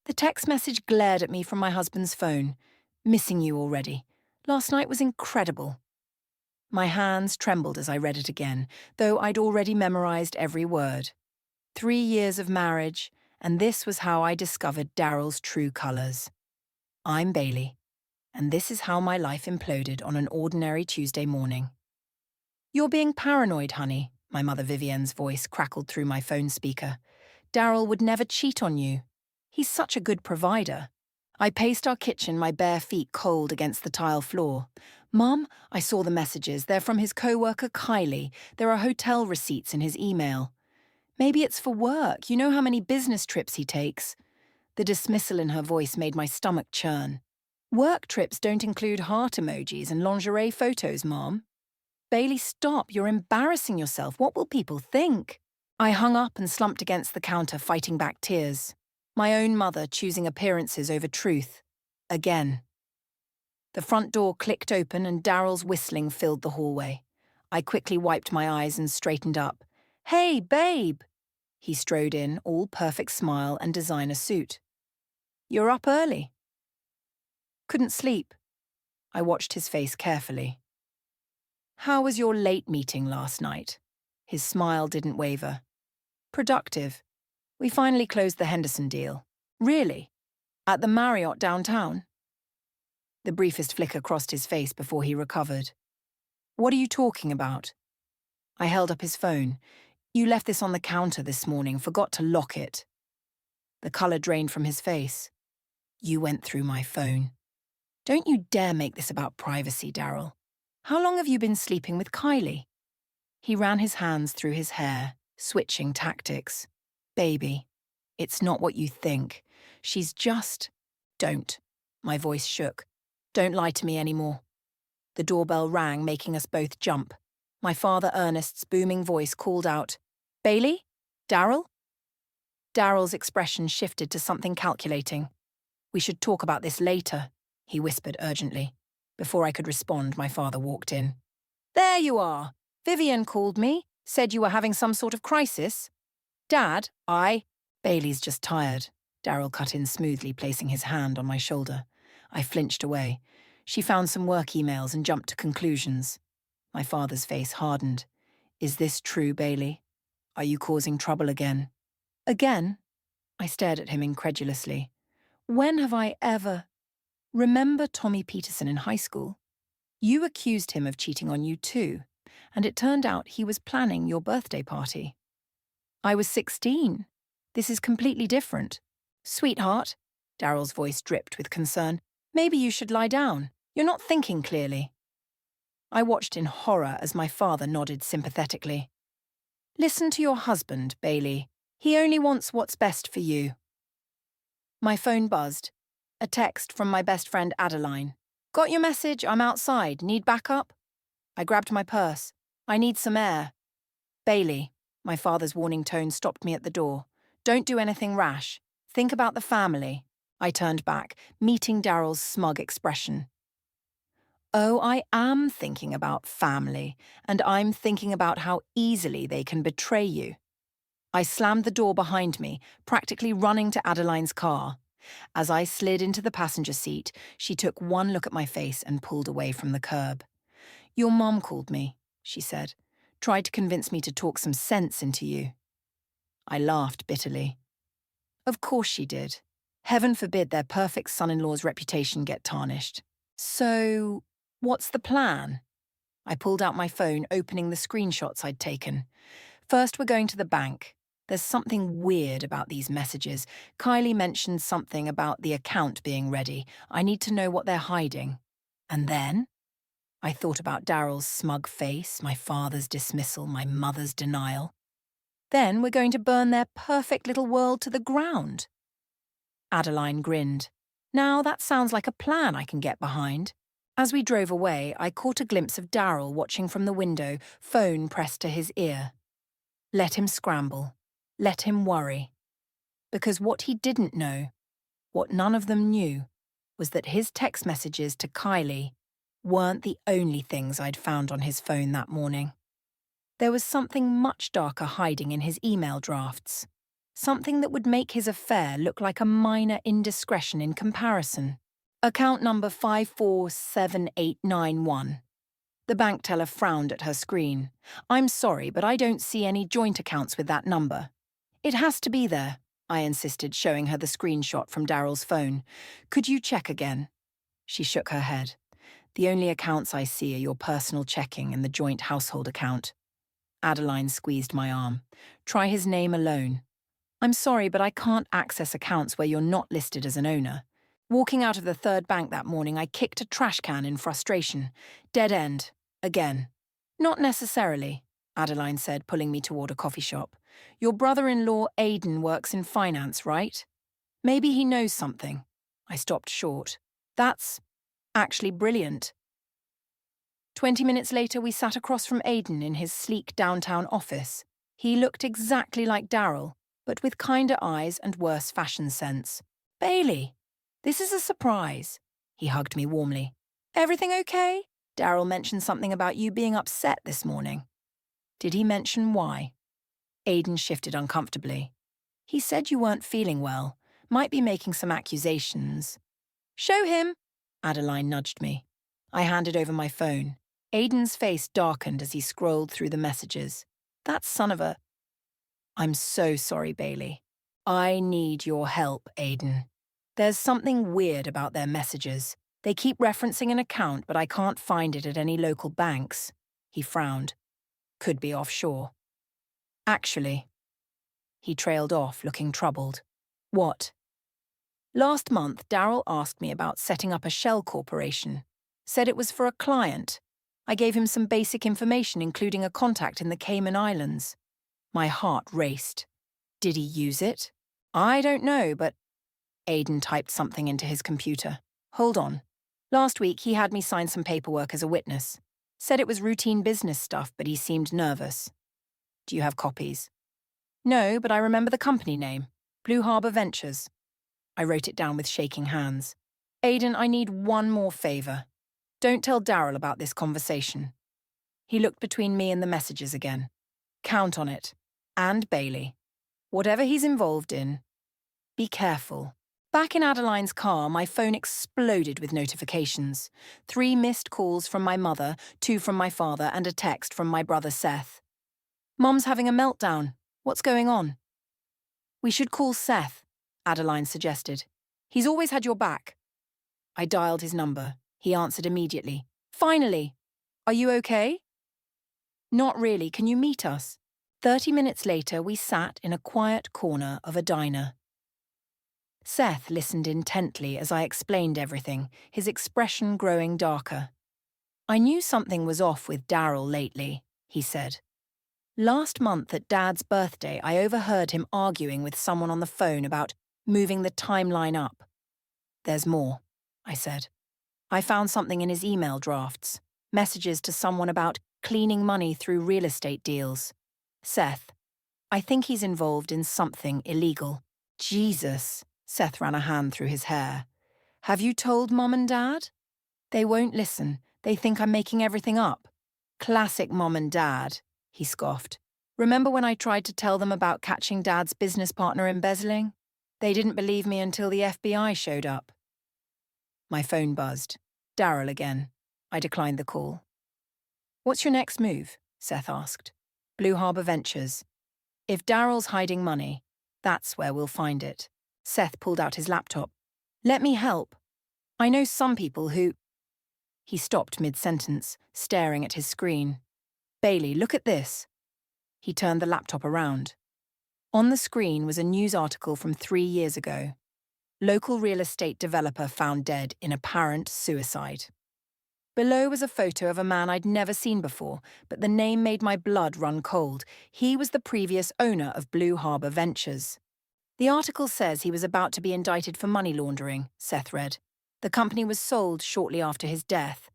The text message glared at me from my husband's phone. Missing you already. Last night was incredible. My hands trembled as I read it again, though I'd already memorized every word. 3 years of marriage, and this was how I discovered Daryl's true colours. I'm Bailey, and this is how my life imploded on an ordinary Tuesday morning. You're being paranoid, honey, my mother Vivienne's voice crackled through my phone speaker. Daryl would never cheat on you. He's such a good provider. I paced our kitchen, my bare feet cold against the tile floor. Mum, I saw the messages. They're from his co-worker Kylie. There are hotel receipts in his email. Maybe it's for work. You know how many business trips he takes. The dismissal in her voice made my stomach churn. Work trips don't include heart emojis and lingerie photos, Mom. Bailey, stop. You're embarrassing yourself. What will people think? I hung up and slumped against the counter, fighting back tears. My own mother choosing appearances over truth. Again. The front door clicked open and Daryl's whistling filled the hallway. I quickly wiped my eyes and straightened up. Hey, babe! He strode in, all perfect smile and designer suit. You're up early. Couldn't sleep. I watched his face carefully. How was your late meeting last night? His smile didn't waver. Productive. We finally closed the Henderson deal. Really? At the Marriott downtown? The briefest flicker crossed his face before he recovered. What are you talking about? I held up his phone. You left this on the counter this morning, forgot to lock it. The colour drained from his face. You went through my phone. Don't you dare make this about privacy, Daryl. How long have you been sleeping with Kylie? He ran his hands through his hair, switching tactics. Baby, it's not what you think. She's just... Don't. My voice shook. Don't lie to me anymore. The doorbell rang, making us both jump. My father Ernest's booming voice called out, Bailey? Daryl? Daryl's expression shifted to something calculating. We should talk about this later, he whispered urgently. Before I could respond, my father walked in. There you are. Vivienne called me, said you were having some sort of crisis. Dad, Bailey's just tired. Daryl cut in smoothly, placing his hand on my shoulder. I flinched away. She found some work emails and jumped to conclusions. My father's face hardened. Is this true, Bailey? Are you causing trouble again? Again? I stared at him incredulously. When have I ever... Remember Tommy Peterson in high school? You accused him of cheating on you too, and it turned out he was planning your birthday party. I was 16. This is completely different. Sweetheart, Daryl's voice dripped with concern, maybe you should lie down. You're not thinking clearly. I watched in horror as my father nodded sympathetically. Listen to your husband, Bailey. He only wants what's best for you. My phone buzzed. A text from my best friend Adeline. Got your message? I'm outside. Need backup? I grabbed my purse. I need some air. Bailey, my father's warning tone stopped me at the door. Don't do anything rash. Think about the family. I turned back, meeting Daryl's smug expression. Oh, I am thinking about family, and I'm thinking about how easily they can betray you. I slammed the door behind me, practically running to Adeline's car. As I slid into the passenger seat, she took one look at my face and pulled away from the curb. Your mom called me, she said. Tried to convince me to talk some sense into you. I laughed bitterly. Of course she did. Heaven forbid their perfect son-in-law's reputation get tarnished. So, what's the plan? I pulled out my phone, opening the screenshots I'd taken. First, we're going to the bank. There's something weird about these messages. Kylie mentioned something about the account being ready. I need to know what they're hiding. And then? I thought about Daryl's smug face, my father's dismissal, my mother's denial. Then we're going to burn their perfect little world to the ground. Adeline grinned. Now that sounds like a plan I can get behind. As we drove away, I caught a glimpse of Daryl watching from the window, phone pressed to his ear. Let him scramble. Let him worry. Because what he didn't know, what none of them knew, was that his text messages to Kylie weren't the only things I'd found on his phone that morning. There was something much darker hiding in his email drafts. something that would make his affair look like a minor indiscretion in comparison. Account number 547891. The bank teller frowned at her screen. I'm sorry, but I don't see any joint accounts with that number. It has to be there, I insisted, showing her the screenshot from Daryl's phone. Could you check again? She shook her head. The only accounts I see are your personal checking and the joint household account. Adeline squeezed my arm. Try his name alone. I'm sorry, but I can't access accounts where you're not listed as an owner. Walking out of the third bank that morning, I kicked a trash can in frustration. Dead end. Again. Not necessarily, Adeline said, pulling me toward a coffee shop. Your brother-in-law, Aidan, works in finance, right? Maybe he knows something. I stopped short. That's actually brilliant. 20 minutes later, we sat across from Aidan in his sleek downtown office. He looked exactly like Daryl, but with kinder eyes and worse fashion sense. Bailey, this is a surprise. He hugged me warmly. Everything okay? Daryl mentioned something about you being upset this morning. Did he mention why? Aidan shifted uncomfortably. He said you weren't feeling well, might be making some accusations. Show him, Adeline nudged me. I handed over my phone. Aidan's face darkened as he scrolled through the messages. That son of a... I'm so sorry, Bailey. I need your help, Aidan. There's something weird about their messages. They keep referencing an account, but I can't find it at any local banks. He frowned. Could be offshore. Actually. He trailed off, looking troubled. What? Last month, Daryl asked me about setting up a shell corporation. Said it was for a client. I gave him some basic information, including a contact in the Cayman Islands. My heart raced. Did he use it? I don't know, but... Aidan typed something into his computer. Hold on. Last week, he had me sign some paperwork as a witness. Said it was routine business stuff, but he seemed nervous. Do you have copies? No, but I remember the company name. Blue Harbor Ventures. I wrote it down with shaking hands. Aidan, I need one more favor. Don't tell Daryl about this conversation. He looked between me and the messages again. Count on it. And Bailey. Whatever he's involved in, be careful. Back in Adeline's car, my phone exploded with notifications. 3 missed calls from my mother, 2 from my father, and a text from my brother Seth. Mum's having a meltdown. What's going on? We should call Seth, Adeline suggested. He's always had your back. I dialed his number. He answered immediately. Finally. Are you okay? Not really. Can you meet us? 30 minutes later, we sat in a quiet corner of a diner. Seth listened intently as I explained everything, his expression growing darker. I knew something was off with Daryl lately, he said. Last month at Dad's birthday, I overheard him arguing with someone on the phone about moving the timeline up. There's more, I said. I found something in his email drafts, messages to someone about cleaning money through real estate deals. Seth, I think he's involved in something illegal. Jesus, Seth ran a hand through his hair. Have you told Mom and Dad? They won't listen. They think I'm making everything up. Classic Mom and Dad, he scoffed. Remember when I tried to tell them about catching Dad's business partner embezzling? They didn't believe me until the FBI showed up. My phone buzzed. Daryl again. I declined the call. What's your next move? Seth asked. Blue Harbor Ventures. If Daryl's hiding money, that's where we'll find it. Seth pulled out his laptop. Let me help. I know some people who... He stopped mid-sentence, staring at his screen. Bailey, look at this. He turned the laptop around. On the screen was a news article from 3 years ago. Local real estate developer found dead in apparent suicide. Below was a photo of a man I'd never seen before, but the name made my blood run cold. He was the previous owner of Blue Harbor Ventures. The article says he was about to be indicted for money laundering, Seth read. The company was sold shortly after his death.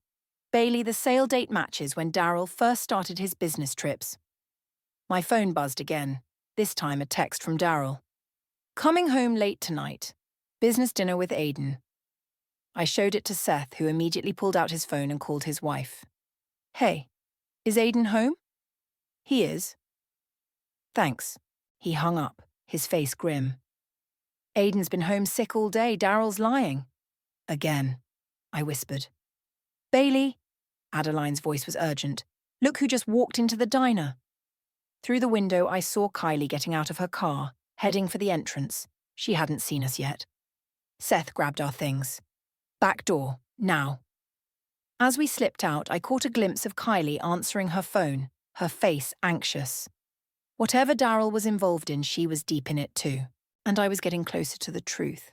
Bailey, the sale date matches when Daryl first started his business trips. My phone buzzed again, this time a text from Daryl. Coming home late tonight. Business dinner with Aidan. I showed it to Seth, who immediately pulled out his phone and called his wife. Hey, is Aidan home? He is. Thanks. He hung up, his face grim. Aiden's been home sick all day. Daryl's lying. Again, I whispered. Bailey, Adeline's voice was urgent. Look who just walked into the diner. Through the window, I saw Kylie getting out of her car, heading for the entrance. She hadn't seen us yet. Seth grabbed our things. Back door, now. As we slipped out, I caught a glimpse of Kylie answering her phone, her face anxious. Whatever Daryl was involved in, she was deep in it too, and I was getting closer to the truth.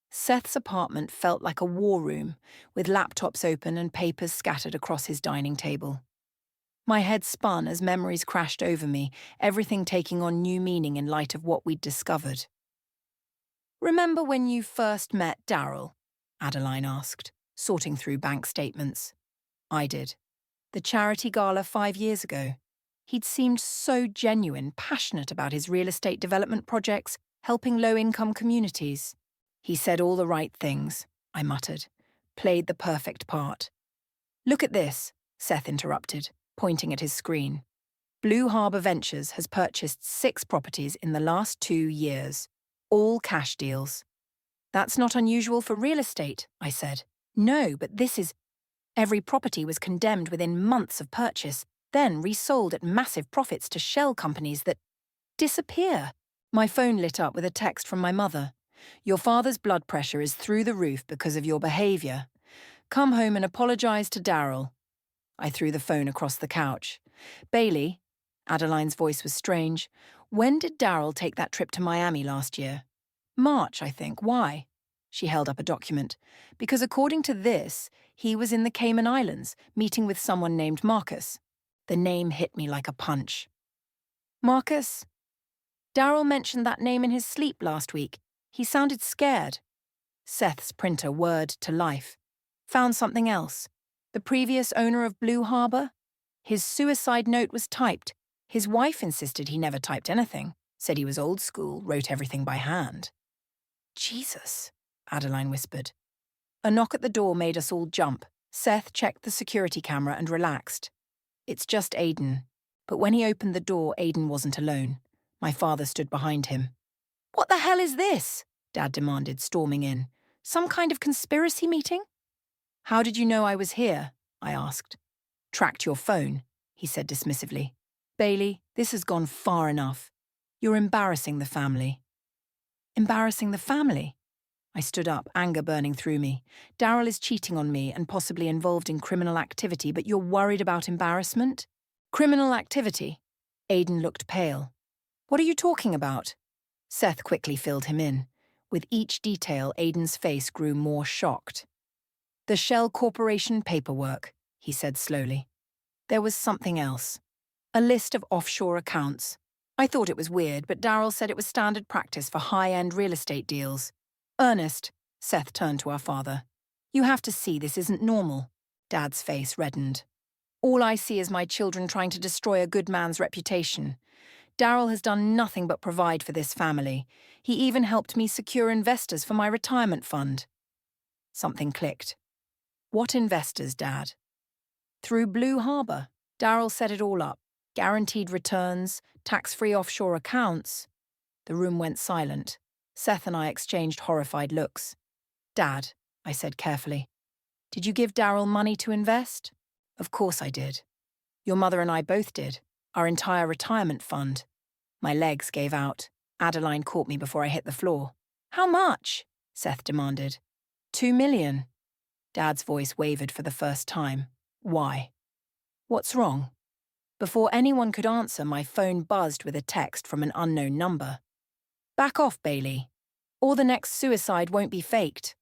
Seth's apartment felt like a war room, with laptops open and papers scattered across his dining table. My head spun as memories crashed over me, everything taking on new meaning in light of what we'd discovered. Remember when you first met Daryl? Adeline asked, sorting through bank statements. I did. The charity gala 5 years ago. He'd seemed so genuine, passionate about his real estate development projects, helping low-income communities. He said all the right things, I muttered, played the perfect part. Look at this, Seth interrupted, pointing at his screen. Blue Harbour Ventures has purchased 6 properties in the last 2 years, all cash deals. That's not unusual for real estate, I said. No, but this is... Every property was condemned within months of purchase, then resold at massive profits to shell companies that disappear. My phone lit up with a text from my mother. Your father's blood pressure is through the roof because of your behaviour. Come home and apologise to Daryl. I threw the phone across the couch. Bailey, Adeline's voice was strange. When did Daryl take that trip to Miami last year? March, I think. Why? She held up a document. Because according to this, he was in the Cayman Islands, meeting with someone named Marcus. The name hit me like a punch. Marcus? Daryl mentioned that name in his sleep last week. He sounded scared. Seth's printer whirred to life. Found something else. The previous owner of Blue Harbour? His suicide note was typed. His wife insisted he never typed anything, said he was old school, wrote everything by hand. Jesus, Adeline whispered. A knock at the door made us all jump. Seth checked the security camera and relaxed. It's just Aiden. But when he opened the door, Aiden wasn't alone. My father stood behind him. What the hell is this? Dad demanded, storming in. Some kind of conspiracy meeting? How did you know I was here? I asked. Tracked your phone, he said dismissively. Bailey, this has gone far enough. You're embarrassing the family. Embarrassing the family? I stood up, anger burning through me. Daryl is cheating on me and possibly involved in criminal activity, but you're worried about embarrassment? Criminal activity? Aiden looked pale. What are you talking about? Seth quickly filled him in. With each detail, Aiden's face grew more shocked. The Shell Corporation paperwork, he said slowly. There was something else. A list of offshore accounts. I thought it was weird, but Daryl said it was standard practice for high-end real estate deals. Ernest, Seth turned to our father. You have to see this isn't normal. Dad's face reddened. All I see is my children trying to destroy a good man's reputation. Daryl has done nothing but provide for this family. He even helped me secure investors for my retirement fund. Something clicked. What investors, Dad? Through Blue Harbour. Daryl set it all up. Guaranteed returns, tax-free offshore accounts. The room went silent. Seth and I exchanged horrified looks. Dad, I said carefully, did you give Daryl money to invest? Of course I did. Your mother and I both did. Our entire retirement fund. My legs gave out. Adeline caught me before I hit the floor. How much? Seth demanded. 2 million. Dad's voice wavered for the first time. Why? What's wrong? Before anyone could answer, my phone buzzed with a text from an unknown number. Back off, Bailey, or the next suicide won't be faked.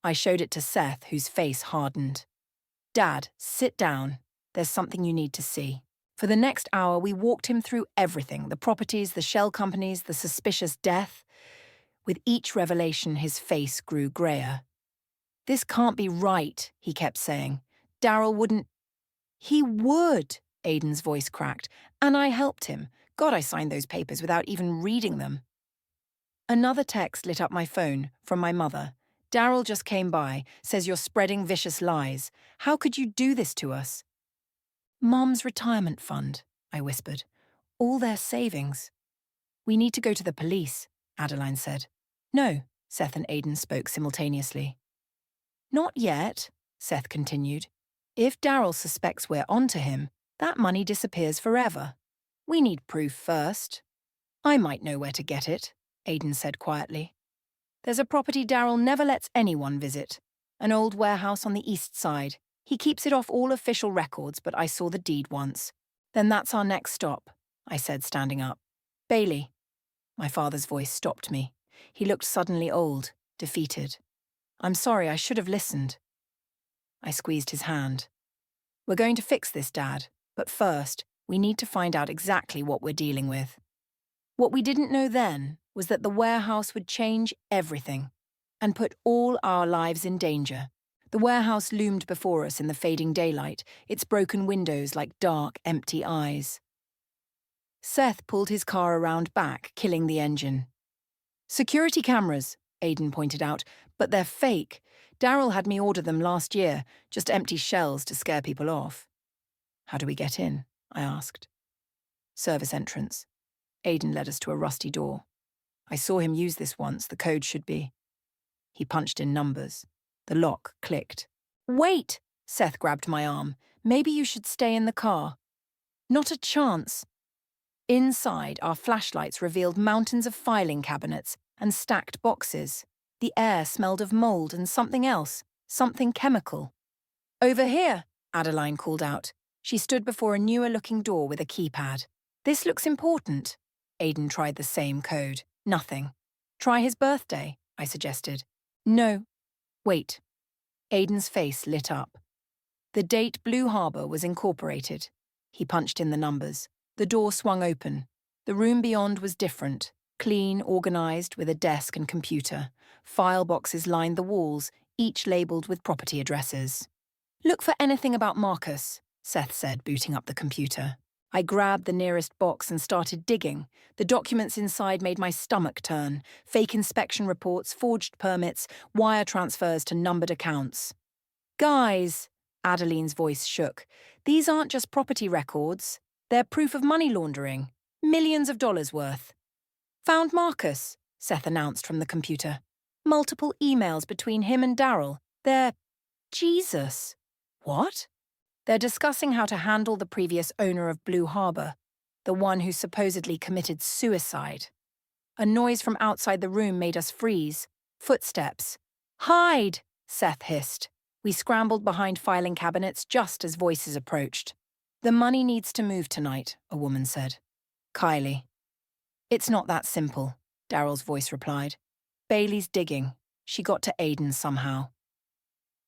I showed it to Seth, whose face hardened. Dad, sit down. There's something you need to see. For the next hour, we walked him through everything, the properties, the shell companies, the suspicious death. With each revelation, his face grew grayer. This can't be right, he kept saying. Daryl wouldn't... He would, Aiden's voice cracked, and I helped him. God, I signed those papers without even reading them. Another text lit up my phone, from my mother. Daryl just came by, says you're spreading vicious lies. How could you do this to us? Mom's retirement fund, I whispered. All their savings. We need to go to the police, Adeline said. No, Seth and Aidan spoke simultaneously. Not yet, Seth continued. If Daryl suspects we're onto him, that money disappears forever. We need proof first. I might know where to get it, Aidan said quietly. There's a property Daryl never lets anyone visit. An old warehouse on the east side. He keeps it off all official records, but I saw the deed once. Then that's our next stop, I said, standing up. Bailey. My father's voice stopped me. He looked suddenly old, defeated. I'm sorry, I should have listened. I squeezed his hand. We're going to fix this, Dad, but first, we need to find out exactly what we're dealing with. What we didn't know then was that the warehouse would change everything and put all our lives in danger. The warehouse loomed before us in the fading daylight, its broken windows like dark, empty eyes. Seth pulled his car around back, killing the engine. Security cameras, Aidan pointed out, but they're fake. Daryl had me order them last year, just empty shells to scare people off. How do we get in? I asked. Service entrance. Aidan led us to a rusty door. I saw him use this once, the code should be. He punched in numbers. The lock clicked. Wait! Seth grabbed my arm. Maybe you should stay in the car. Not a chance. Inside, our flashlights revealed mountains of filing cabinets and stacked boxes. The air smelled of mold and something else, something chemical. Over here, Adeline called out. She stood before a newer-looking door with a keypad. This looks important. Aidan tried the same code. Nothing. Try his birthday, I suggested. No. Wait. Aidan's face lit up. The date Blue Harbour was incorporated. He punched in the numbers. The door swung open. The room beyond was different. Clean, organised, with a desk and computer. File boxes lined the walls, each labelled with property addresses. Look for anything about Marcus, Seth said, booting up the computer. I grabbed the nearest box and started digging. The documents inside made my stomach turn. Fake inspection reports, forged permits, wire transfers to numbered accounts. Guys, Adeline's voice shook. These aren't just property records. They're proof of money laundering. Millions of dollars worth. Found Marcus, Seth announced from the computer. Multiple emails between him and Daryl. They're... Jesus. What? They're discussing how to handle the previous owner of Blue Harbour, the one who supposedly committed suicide. A noise from outside the room made us freeze. Footsteps. Hide, Seth hissed. We scrambled behind filing cabinets just as voices approached. The money needs to move tonight, a woman said. Kylie. It's not that simple, Daryl's voice replied. Bailey's digging. She got to Aidan somehow.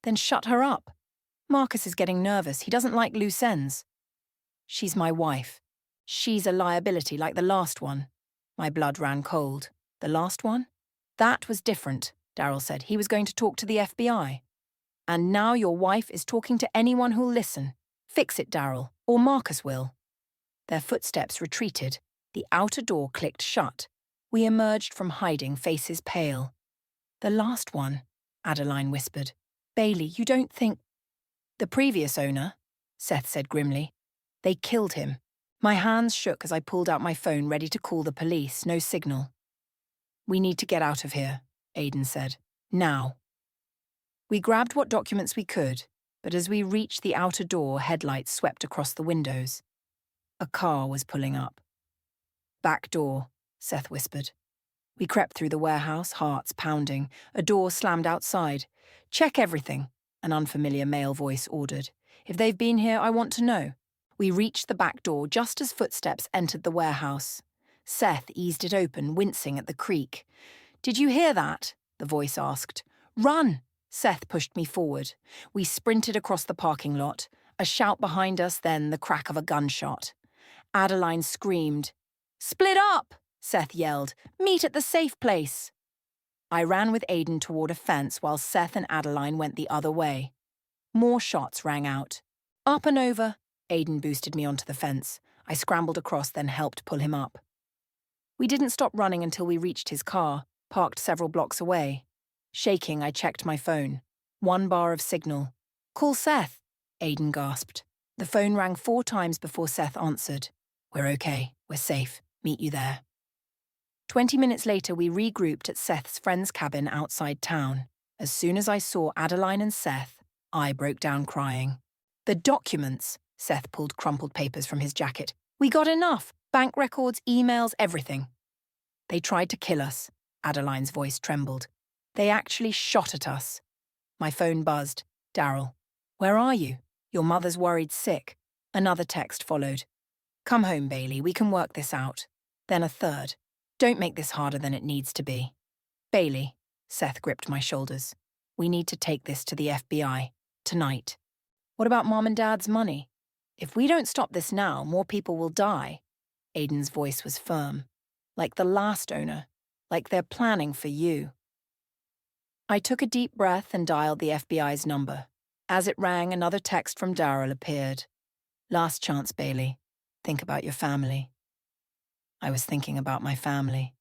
Then shut her up. Marcus is getting nervous. He doesn't like loose ends. She's my wife. She's a liability like the last one. My blood ran cold. The last one? That was different, Daryl said. He was going to talk to the FBI. And now your wife is talking to anyone who'll listen. Fix it, Daryl, or Marcus will. Their footsteps retreated. The outer door clicked shut. We emerged from hiding, faces pale. The last one, Adeline whispered. Bailey, you don't think... The previous owner, Seth said grimly. They killed him. My hands shook as I pulled out my phone ready to call the police, no signal. We need to get out of here, Aidan said. Now. We grabbed what documents we could, but as we reached the outer door, headlights swept across the windows. A car was pulling up. Back door, Seth whispered. We crept through the warehouse, hearts pounding. A door slammed outside. Check everything, an unfamiliar male voice ordered. If they've been here, I want to know. We reached the back door just as footsteps entered the warehouse. Seth eased it open, wincing at the creak. Did you hear that? The voice asked. Run! Seth pushed me forward. We sprinted across the parking lot. A shout behind us, then the crack of a gunshot. Adeline screamed. Split up! Seth yelled. Meet at the safe place. I ran with Aidan toward a fence while Seth and Adeline went the other way. More shots rang out. Up and over. Aidan boosted me onto the fence. I scrambled across, then helped pull him up. We didn't stop running until we reached his car, parked several blocks away. Shaking, I checked my phone. 1 bar of signal. Call Seth, Aidan gasped. The phone rang 4 times before Seth answered. We're okay. We're safe. Meet you there. 20 minutes later, we regrouped at Seth's friend's cabin outside town. As soon as I saw Adeline and Seth, I broke down crying. The documents, Seth pulled crumpled papers from his jacket. We got enough. Bank records, emails, everything. They tried to kill us. Adeline's voice trembled. They actually shot at us. My phone buzzed. Daryl. Where are you? Your mother's worried sick. Another text followed. Come home, Bailey. We can work this out. Then a third. Don't make this harder than it needs to be. Bailey. Seth gripped my shoulders. We need to take this to the FBI. Tonight. What about Mom and Dad's money? If we don't stop this now, more people will die. Aiden's voice was firm. Like the last owner. Like they're planning for you. I took a deep breath and dialed the FBI's number. As it rang, another text from Daryl appeared. Last chance, Bailey. Think about your family. I was thinking about my family.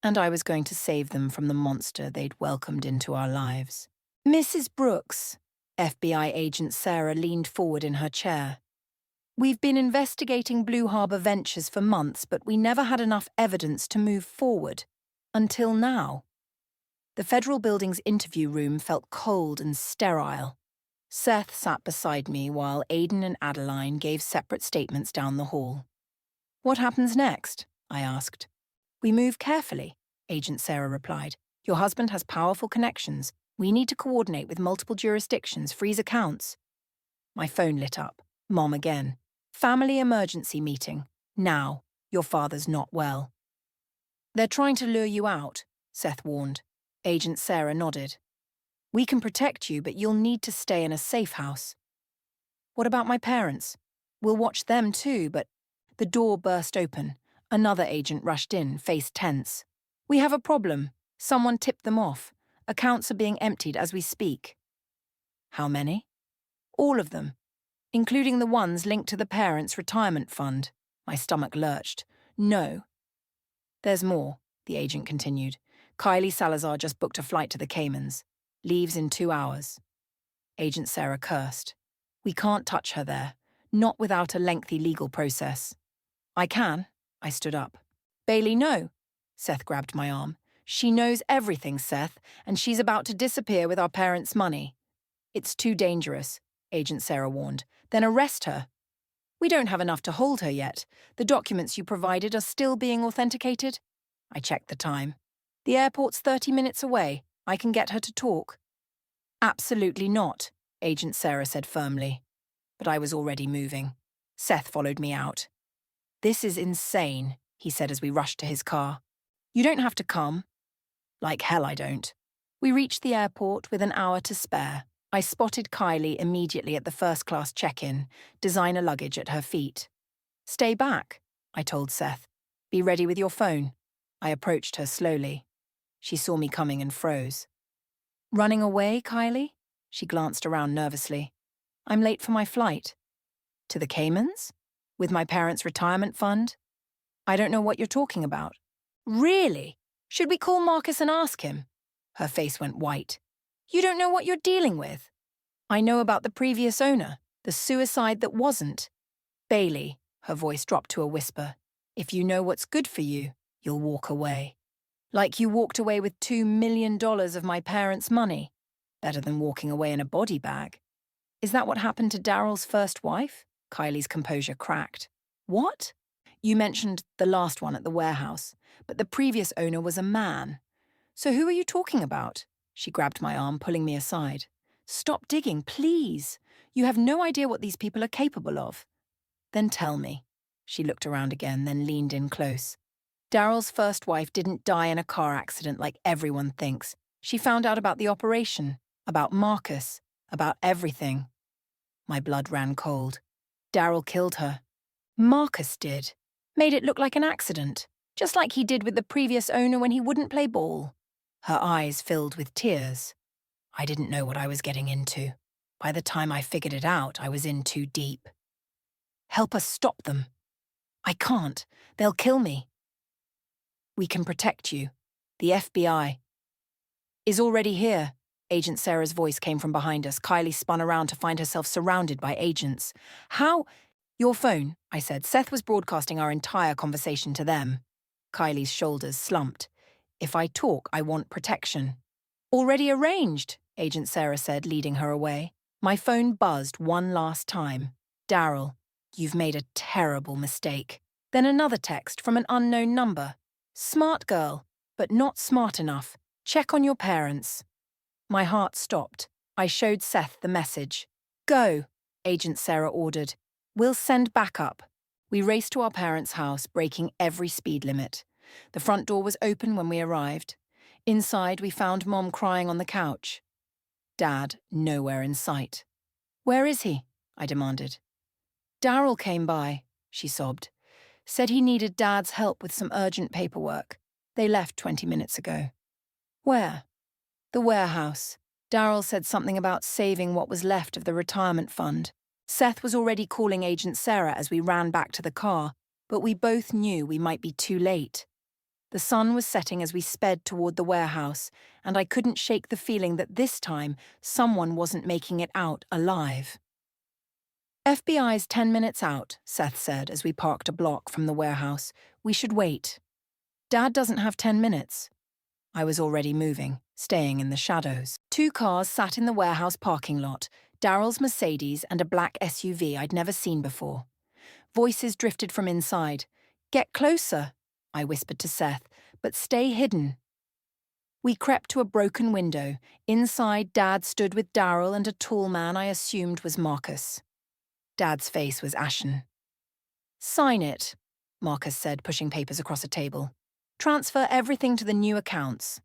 And I was going to save them from the monster they'd welcomed into our lives. Mrs. Brooks, FBI agent Sarah leaned forward in her chair. We've been investigating Blue Harbor Ventures for months, but we never had enough evidence to move forward. Until now. The federal building's interview room felt cold and sterile. Seth sat beside me while Aiden and Adeline gave separate statements down the hall. What happens next? I asked. We move carefully, Agent Sarah replied. Your husband has powerful connections. We need to coordinate with multiple jurisdictions, freeze accounts. My phone lit up. Mom again. Family emergency meeting. Now. Your father's not well. They're trying to lure you out, Seth warned. Agent Sarah nodded. We can protect you, but you'll need to stay in a safe house. What about my parents? We'll watch them too, but... The door burst open. Another agent rushed in, face tense. We have a problem. Someone tipped them off. Accounts are being emptied as we speak. How many? All of them, including the ones linked to the parents' retirement fund. My stomach lurched. No. There's more, the agent continued. Kylie Salazar just booked a flight to the Caymans. Leaves in 2 hours. Agent Sarah cursed. We can't touch her there. Not without a lengthy legal process. I can. I stood up. Bailey, no. Seth grabbed my arm. She knows everything, Seth, and she's about to disappear with our parents' money. It's too dangerous, Agent Sarah warned. Then arrest her. We don't have enough to hold her yet. The documents you provided are still being authenticated. I checked the time. The airport's 30 minutes away. I can get her to talk. Absolutely not, Agent Sarah said firmly. But I was already moving. Seth followed me out. This is insane, he said as we rushed to his car. You don't have to come. Like hell I don't. We reached the airport with an hour to spare. I spotted Kylie immediately at the first-class check-in, designer luggage at her feet. Stay back, I told Seth. Be ready with your phone. I approached her slowly. She saw me coming and froze. Running away, Kylie? She glanced around nervously. I'm late for my flight. To the Caymans? With my parents' retirement fund? I don't know what you're talking about. Really? Should we call Marcus and ask him? Her face went white. You don't know what you're dealing with. I know about the previous owner, the suicide that wasn't. Bailey, her voice dropped to a whisper. If you know what's good for you, you'll walk away. Like you walked away with $2 million of my parents' money. Better than walking away in a body bag. Is that what happened to Daryl's first wife? Kylie's composure cracked. What? You mentioned the last one at the warehouse, but the previous owner was a man. So who are you talking about? She grabbed my arm, pulling me aside. Stop digging, please. You have no idea what these people are capable of. Then tell me. She looked around again, then leaned in close. Daryl's first wife didn't die in a car accident like everyone thinks. She found out about the operation, about Marcus, about everything. My blood ran cold. Daryl killed her. Marcus did. Made it look like an accident, just like he did with the previous owner when he wouldn't play ball. Her eyes filled with tears. I didn't know what I was getting into. By the time I figured it out, I was in too deep. Help us stop them. I can't. They'll kill me. We can protect you. The FBI is already here. Agent Sarah's voice came from behind us. Kylie spun around to find herself surrounded by agents. How? Your phone, I said. Seth was broadcasting our entire conversation to them. Kylie's shoulders slumped. If I talk, I want protection. Already arranged, Agent Sarah said, leading her away. My phone buzzed one last time. Daryl, you've made a terrible mistake. Then another text from an unknown number. Smart girl, but not smart enough. Check on your parents. My heart stopped. I showed Seth the message. Go, Agent Sarah ordered. We'll send backup. We raced to our parents' house, breaking every speed limit. The front door was open when we arrived. Inside, we found Mom crying on the couch. Dad nowhere in sight. Where is he? I demanded. Daryl came by, she sobbed. Said he needed Dad's help with some urgent paperwork. They left 20 minutes ago. Where? The warehouse. Daryl said something about saving what was left of the retirement fund. Seth was already calling Agent Sarah as we ran back to the car, but we both knew we might be too late. The sun was setting as we sped toward the warehouse, and I couldn't shake the feeling that this time someone wasn't making it out alive. FBI's 10 minutes out, Seth said as we parked a block from the warehouse. We should wait. Dad doesn't have 10 minutes. I was already moving, staying in the shadows. 2 cars sat in the warehouse parking lot, Daryl's Mercedes and a black SUV I'd never seen before. Voices drifted from inside. Get closer, I whispered to Seth, but stay hidden. We crept to a broken window. Inside, Dad stood with Daryl and a tall man I assumed was Marcus. Dad's face was ashen. Sign it, Marcus said, pushing papers across a table. Transfer everything to the new accounts.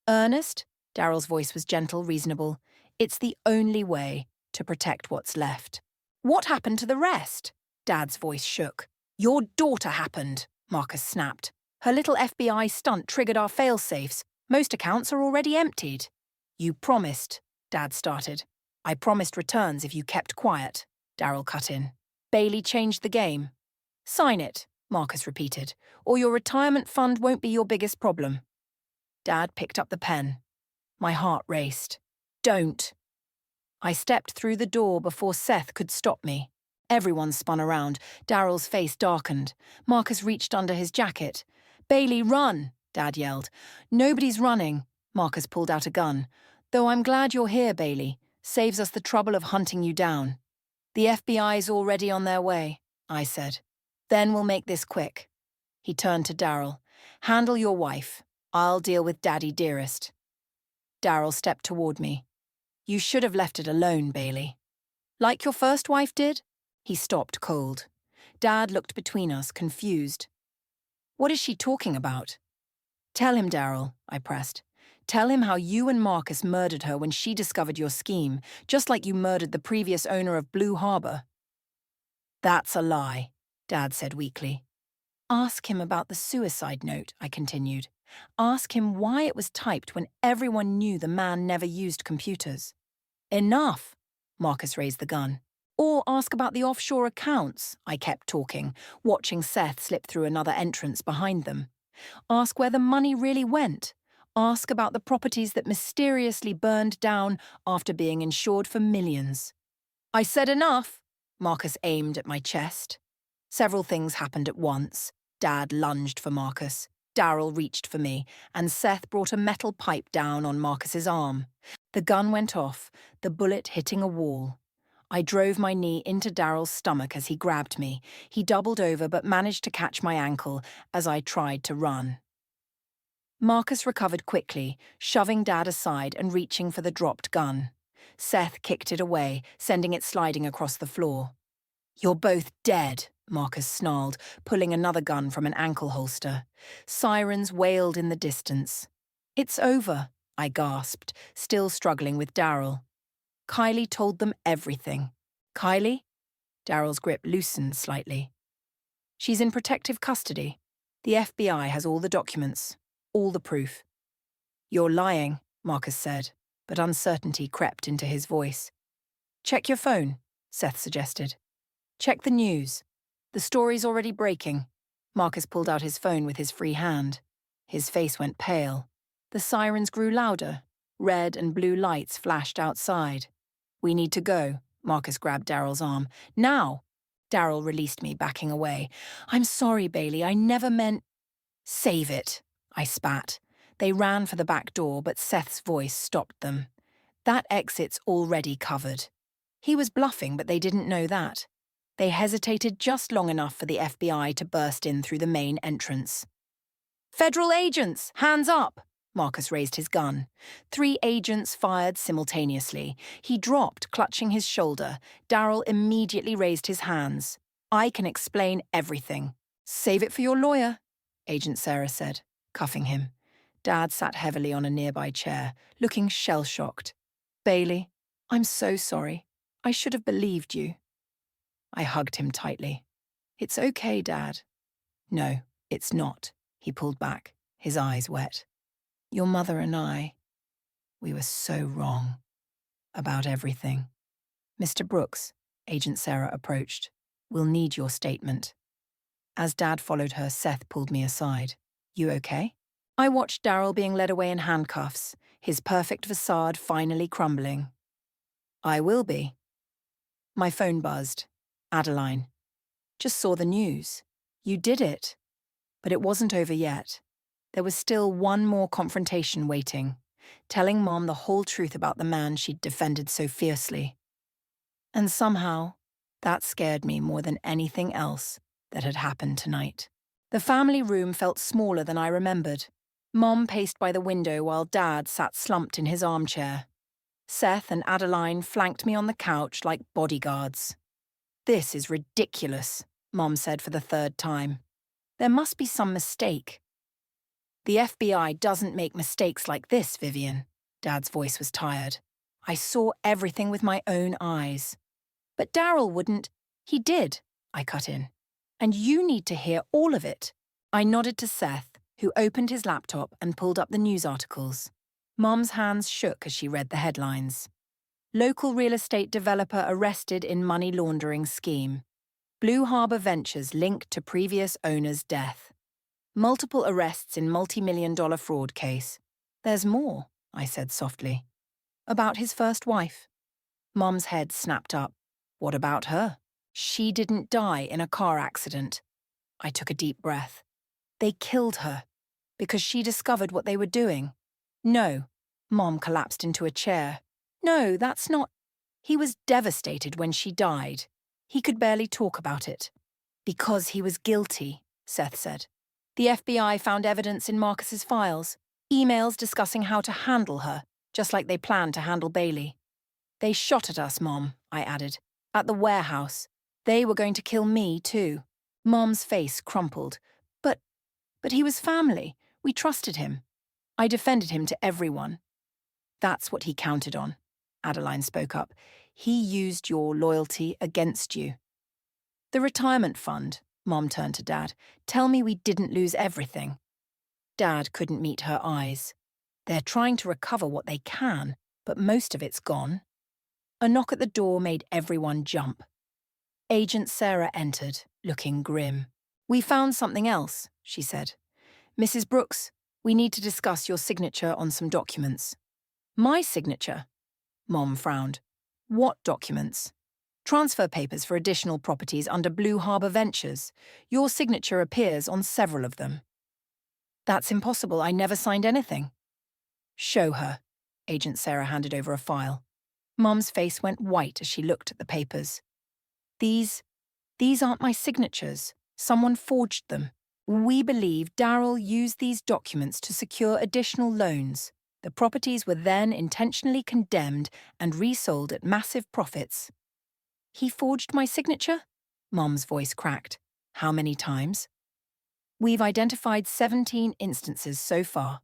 Ernest, Daryl's voice was gentle, reasonable. It's the only way to protect what's left. What happened to the rest? Dad's voice shook. Your daughter happened, Marcus snapped. Her little FBI stunt triggered our fail-safes. Most accounts are already emptied. You promised, Dad started. I promised returns if you kept quiet, Daryl cut in. Bailey changed the game. Sign it, Marcus repeated, or your retirement fund won't be your biggest problem. Dad picked up the pen. My heart raced. Don't. I stepped through the door before Seth could stop me. Everyone spun around. Daryl's face darkened. Marcus reached under his jacket. Bailey, run, Dad yelled. Nobody's running. Marcus pulled out a gun. Though I'm glad you're here, Bailey. Saves us the trouble of hunting you down. The FBI's already on their way, I said. Then we'll make this quick. He turned to Daryl. Handle your wife. I'll deal with Daddy dearest. Daryl stepped toward me. You should have left it alone, Bailey. Like your first wife did? He stopped cold. Dad looked between us, confused. What is she talking about? Tell him, Daryl, I pressed. Tell him how you and Marcus murdered her when she discovered your scheme, just like you murdered the previous owner of Blue Harbor. That's a lie, Dad said weakly. Ask him about the suicide note, I continued. Ask him why it was typed when everyone knew the man never used computers. Enough, Marcus raised the gun. Or ask about the offshore accounts, I kept talking, watching Seth slip through another entrance behind them. Ask where the money really went. Ask about the properties that mysteriously burned down after being insured for millions. I said enough, Marcus aimed at my chest. Several things happened at once. Dad lunged for Marcus. Daryl reached for me, and Seth brought a metal pipe down on Marcus's arm. The gun went off, the bullet hitting a wall. I drove my knee into Daryl's stomach as he grabbed me. He doubled over but managed to catch my ankle as I tried to run. Marcus recovered quickly, shoving Dad aside and reaching for the dropped gun. Seth kicked it away, sending it sliding across the floor. You're both dead, Marcus snarled, pulling another gun from an ankle holster. Sirens wailed in the distance. It's over, I gasped, still struggling with Daryl. Kylie told them everything. Kylie? Daryl's grip loosened slightly. She's in protective custody. The FBI has all the documents, all the proof. You're lying, Marcus said, but uncertainty crept into his voice. Check your phone, Seth suggested. Check the news. The story's already breaking. Marcus pulled out his phone with his free hand. His face went pale. The sirens grew louder. Red and blue lights flashed outside. We need to go, Marcus grabbed Daryl's arm. Now! Daryl released me, backing away. I'm sorry, Bailey, I never meant... Save it, I spat. They ran for the back door, but Seth's voice stopped them. That exit's already covered. He was bluffing, but they didn't know that. They hesitated just long enough for the FBI to burst in through the main entrance. Federal agents, hands up! Marcus raised his gun. 3 agents fired simultaneously. He dropped, clutching his shoulder. Darryl immediately raised his hands. I can explain everything. Save it for your lawyer, Agent Sarah said, cuffing him. Dad sat heavily on a nearby chair, looking shell-shocked. Bailey, I'm so sorry. I should have believed you. I hugged him tightly. It's okay, Dad. No, it's not. He pulled back, his eyes wet. Your mother and I, we were so wrong about everything. Mr. Brooks, Agent Sarah approached. We'll need your statement. As Dad followed her, Seth pulled me aside. You okay? I watched Darryl being led away in handcuffs, his perfect facade finally crumbling. I will be. My phone buzzed. Adeline. Just saw the news. You did it. But it wasn't over yet. There was still one more confrontation waiting, telling Mom the whole truth about the man she'd defended so fiercely. And somehow, that scared me more than anything else that had happened tonight. The family room felt smaller than I remembered. Mom paced by the window while Dad sat slumped in his armchair. Seth and Adeline flanked me on the couch like bodyguards. This is ridiculous, Mom said for the 3rd time. There must be some mistake. The FBI doesn't make mistakes like this, Vivian. Dad's voice was tired. I saw everything with my own eyes. But Darryl wouldn't. He did, I cut in. And you need to hear all of it. I nodded to Seth, who opened his laptop and pulled up the news articles. Mom's hands shook as she read the headlines. Local real estate developer arrested in money laundering scheme. Blue Harbor Ventures linked to previous owner's death. Multiple arrests in multi-million-dollar fraud case. There's more, I said softly. About his first wife. Mom's head snapped up. What about her? She didn't die in a car accident. I took a deep breath. They killed her because she discovered what they were doing. No. Mom collapsed into a chair. No, that's not. He was devastated when she died. He could barely talk about it. Because he was guilty, Seth said. The FBI found evidence in Marcus's files, emails discussing how to handle her, just like they planned to handle Bailey. They shot at us, Mom, I added. At the warehouse. They were going to kill me, too. Mom's face crumpled. But he was family. We trusted him. I defended him to everyone. That's what he counted on, Adeline spoke up. He used your loyalty against you. The retirement fund, Mom turned to Dad. Tell me we didn't lose everything. Dad couldn't meet her eyes. They're trying to recover what they can, but most of it's gone. A knock at the door made everyone jump. Agent Sarah entered, looking grim. We found something else, she said. Mrs. Brooks, we need to discuss your signature on some documents. My signature? Mom frowned. What documents? Transfer papers for additional properties under Blue Harbor Ventures. Your signature appears on several of them. That's impossible. I never signed anything. Show her. Agent Sarah handed over a file. Mom's face went white as she looked at the papers. These aren't my signatures. Someone forged them. We believe Darryl used these documents to secure additional loans. The properties were then intentionally condemned and resold at massive profits. He forged my signature? Mom's voice cracked. How many times? We've identified 17 instances so far.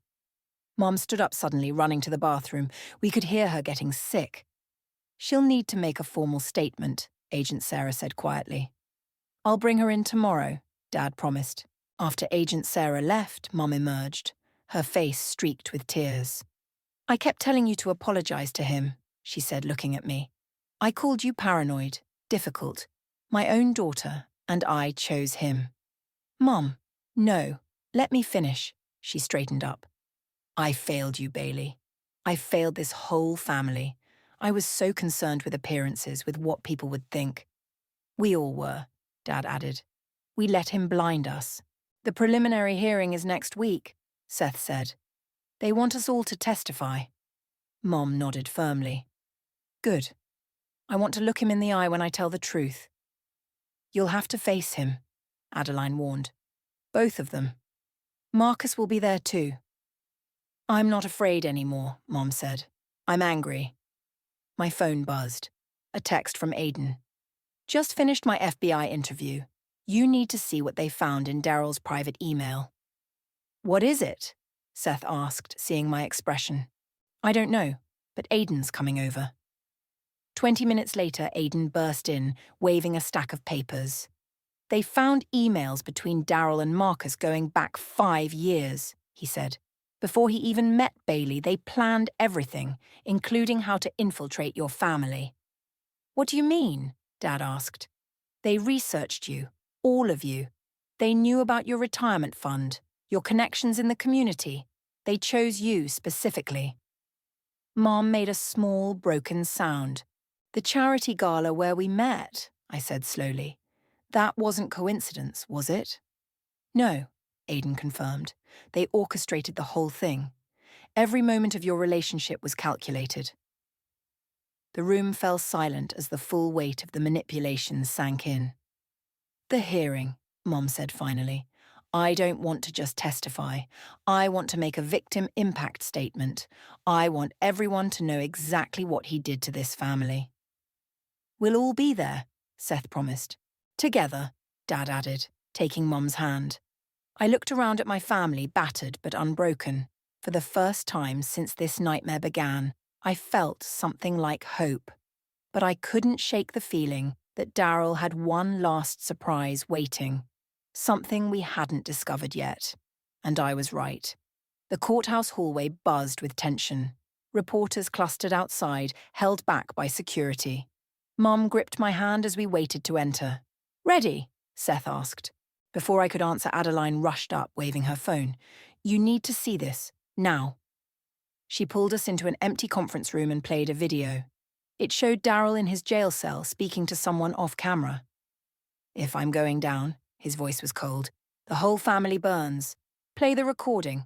Mom stood up suddenly, running to the bathroom. We could hear her getting sick. She'll need to make a formal statement, Agent Sarah said quietly. I'll bring her in tomorrow, Dad promised. After Agent Sarah left, Mom emerged, her face streaked with tears. I kept telling you to apologize to him, she said, looking at me. I called you paranoid, difficult. My own daughter, and I chose him. Mom, no, let me finish, she straightened up. I failed you, Bailey. I failed this whole family. I was so concerned with appearances, with what people would think. We all were, Dad added. We let him blind us. The preliminary hearing is next week, Seth said. They want us all to testify. Mom nodded firmly. Good. I want to look him in the eye when I tell the truth. You'll have to face him, Adeline warned. Both of them. Marcus will be there too. I'm not afraid anymore, Mom said. I'm angry. My phone buzzed. A text from Aidan. Just finished my FBI interview. You need to see what they found in Daryl's private email. What is it? Seth asked, seeing my expression. I don't know, but Aidan's coming over. 20 minutes later, Aidan burst in, waving a stack of papers. They found emails between Daryl and Marcus going back 5 years, he said. Before he even met Bailey, they planned everything, including how to infiltrate your family. What do you mean? Dad asked. They researched you, all of you. They knew about your retirement fund, your connections in the community. They chose you specifically. Mom made a small, broken sound. The charity gala where we met, I said slowly. That wasn't coincidence, was it? No, Aidan confirmed. They orchestrated the whole thing. Every moment of your relationship was calculated. The room fell silent as the full weight of the manipulation sank in. The hearing, Mom said finally. I don't want to just testify. I want to make a victim impact statement. I want everyone to know exactly what he did to this family. We'll all be there, Seth promised. Together, Dad added, taking Mom's hand. I looked around at my family, battered but unbroken. For the first time since this nightmare began, I felt something like hope. But I couldn't shake the feeling that Daryl had one last surprise waiting. Something we hadn't discovered yet. And I was right. The courthouse hallway buzzed with tension. Reporters clustered outside, held back by security. Mom gripped my hand as we waited to enter. Ready? Seth asked. Before I could answer, Adeline rushed up, waving her phone. You need to see this, now. She pulled us into an empty conference room and played a video. It showed Daryl in his jail cell speaking to someone off camera. If I'm going down, his voice was cold, the whole family burns. Play the recording.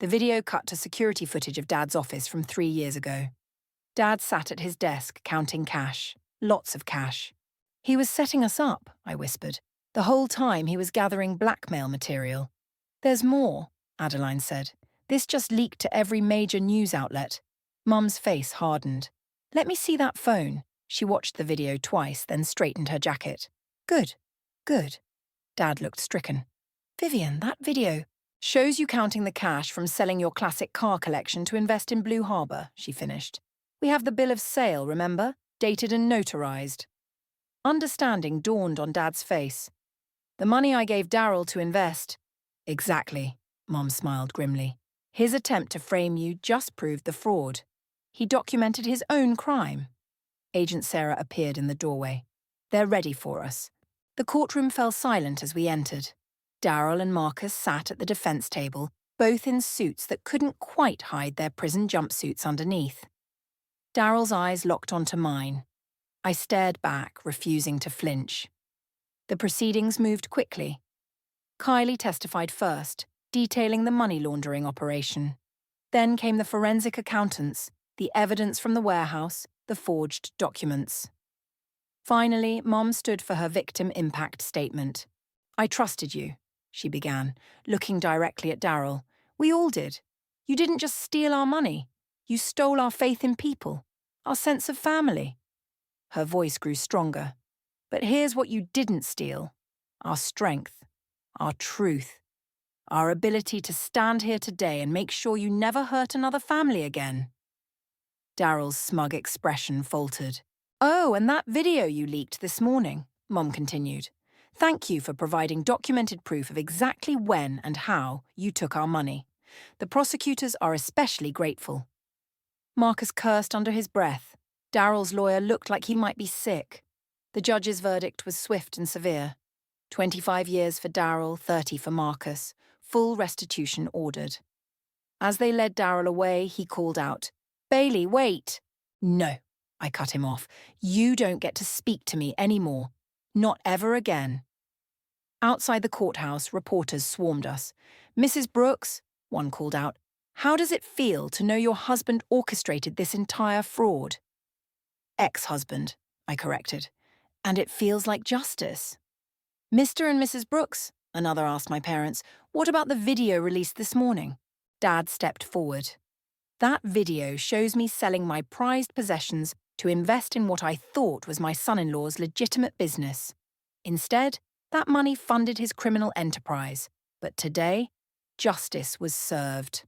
The video cut to security footage of Dad's office from 3 years ago. Dad sat at his desk counting cash, lots of cash. He was setting us up, I whispered. The whole time he was gathering blackmail material. There's more, Adeline said. This just leaked to every major news outlet. Mum's face hardened. Let me see that phone. She watched the video twice, then straightened her jacket. Good, good. Dad looked stricken. Vivian, that video shows you counting the cash from selling your classic car collection to invest in Blue Harbor, she finished. We have the bill of sale, remember? Dated and notarized. Understanding dawned on Dad's face. The money I gave Daryl to invest. Exactly, Mom smiled grimly. His attempt to frame you just proved the fraud. He documented his own crime. Agent Sarah appeared in the doorway. They're ready for us. The courtroom fell silent as we entered. Daryl and Marcus sat at the defense table, both in suits that couldn't quite hide their prison jumpsuits underneath. Daryl's eyes locked onto mine. I stared back, refusing to flinch. The proceedings moved quickly. Kylie testified first, detailing the money laundering operation. Then came the forensic accountants, the evidence from the warehouse, the forged documents. Finally, Mom stood for her victim impact statement. I trusted you, she began, looking directly at Daryl. We all did. You didn't just steal our money. You stole our faith in people, our sense of family. Her voice grew stronger. But here's what you didn't steal. Our strength, our truth, our ability to stand here today and make sure you never hurt another family again. Daryl's smug expression faltered. Oh, and that video you leaked this morning, Mom continued. Thank you for providing documented proof of exactly when and how you took our money. The prosecutors are especially grateful. Marcus cursed under his breath. Daryl's lawyer looked like he might be sick. The judge's verdict was swift and severe. 25 years for Daryl, 30 for Marcus. Full restitution ordered. As they led Daryl away, he called out, Bailey, wait! No, I cut him off. You don't get to speak to me anymore. Not ever again. Outside the courthouse, reporters swarmed us. "Mrs. Brooks," one called out, "how does it feel to know your husband orchestrated this entire fraud?" "Ex-husband," I corrected. "And it feels like justice." "Mr. and Mrs. Brooks," another asked my parents, "what about the video released this morning?" Dad stepped forward. "That video shows me selling my prized possessions to invest in what I thought was my son-in-law's legitimate business. Instead, that money funded his criminal enterprise. But today, justice was served."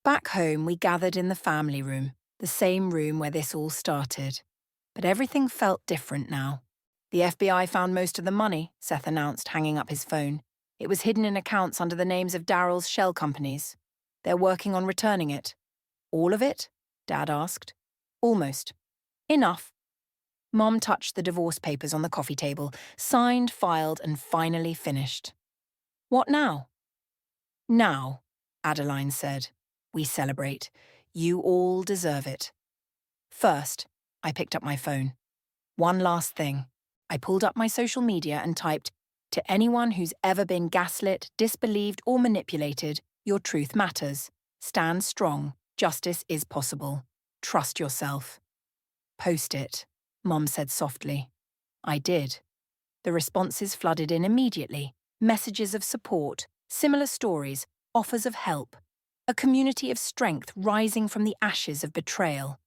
Back home, we gathered in the family room, the same room where this all started. But everything felt different now. "The FBI found most of the money," Seth announced, hanging up his phone. "It was hidden in accounts under the names of Daryl's shell companies. They're working on returning it." "All of it?" Dad asked. "Almost. Enough." Mom touched the divorce papers on the coffee table, signed, filed, and finally finished. "What now?" "Now," Adeline said, "we celebrate. You all deserve it." First, I picked up my phone. One last thing. I pulled up my social media and typed, "To anyone who's ever been gaslit, disbelieved, or manipulated, your truth matters. Stand strong. Justice is possible. Trust yourself." "Post it," Mom said softly. I did. The responses flooded in immediately. Messages of support, similar stories, offers of help. A community of strength rising from the ashes of betrayal.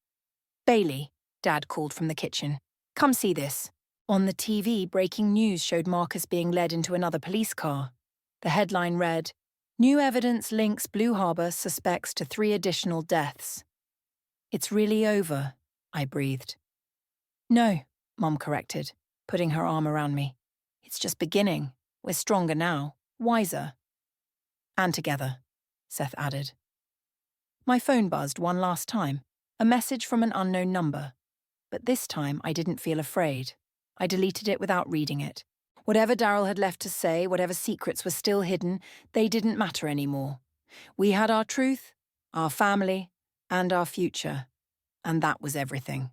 "Bailey," Dad called from the kitchen. "Come see this." On the TV, breaking news showed Marcus being led into another police car. The headline read, "New evidence links Blue Harbor suspects to 3 additional deaths." "It's really over," I breathed. "No," Mom corrected, putting her arm around me. "It's just beginning. We're stronger now, wiser." "And together," Seth added. My phone buzzed one last time, a message from an unknown number. But this time I didn't feel afraid. I deleted it without reading it. Whatever Daryl had left to say, whatever secrets were still hidden, they didn't matter anymore. We had our truth, our family, and our future. And that was everything.